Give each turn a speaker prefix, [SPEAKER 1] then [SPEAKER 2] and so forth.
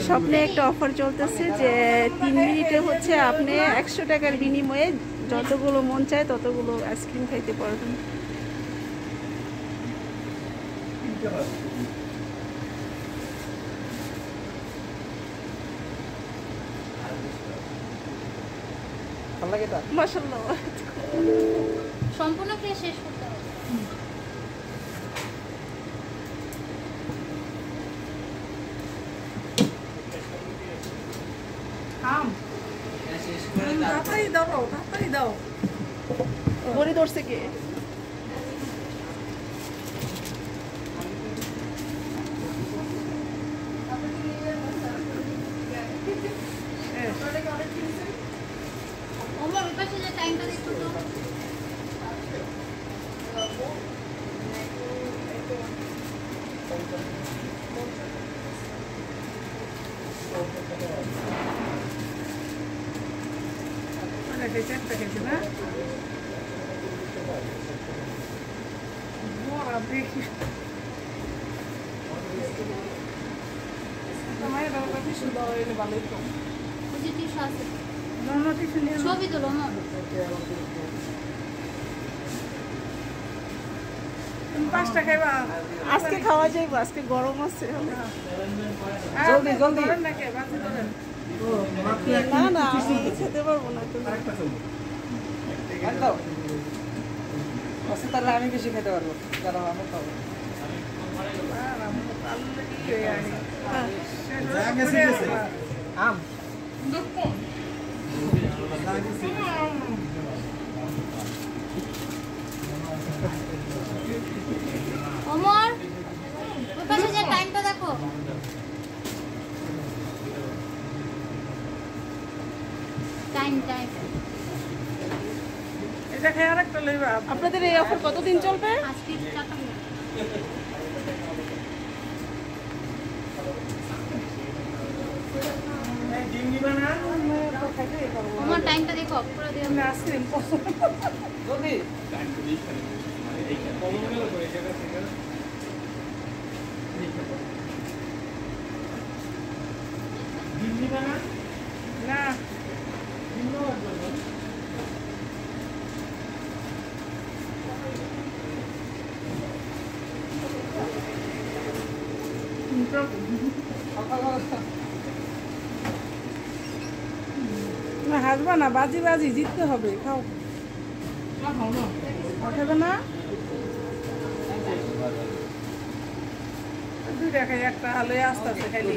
[SPEAKER 1] স্বপ্নে একটা অফার চলতেছে যে 3 মিনিটে হচ্ছে আপনি 100 টাকার বিনিময়ে যতগুলো মন চায় ততগুলো আইসক্রিম খাইতে পারবেন। মাশাআল্লাহ
[SPEAKER 2] সম্পূর্ণ খেয়ে শেষ করতে হবে।
[SPEAKER 3] তাড়াতাড়ি দাও
[SPEAKER 1] গড়ি ধরছে কে?
[SPEAKER 2] ওমর ওই পাশে যে টাইমটা দেখো তো।
[SPEAKER 3] চারটা খেয়েছে না বড় দেখি ভালোই তো
[SPEAKER 2] পজিটিভ আছে
[SPEAKER 3] টিউশন
[SPEAKER 2] ছবি তোলো ওমর।
[SPEAKER 3] তুমি 5টা খাইবা
[SPEAKER 1] আজকে খাওয়া যাইব, আজকে গরম আছে।
[SPEAKER 3] জলদি জলদি নাকি বাজি ধরেন
[SPEAKER 1] না না আমি খেতে পারবো না। তুমি
[SPEAKER 4] তাহলে আমি বেশি খেতে পারবো, কারণ আমি খাবো। আম
[SPEAKER 2] ওমর ওই পাশে যে টাইমটা দেখো। টাইম
[SPEAKER 3] এটা খেয়ে আরেকটা লইবা।
[SPEAKER 1] আপনাদের এই অফার কতদিন চলবে?
[SPEAKER 2] আজকে 4টা মিনিট। ওমর টাইমটা দেখো পুরো দিও।
[SPEAKER 3] আইসক্রিম
[SPEAKER 4] জলদি
[SPEAKER 3] না হাসবা না, বাজি বাজি জিততে হবে। খাও খাবে না, 2টা খাই, একটা আলো আস্তে আস্তে খাইলে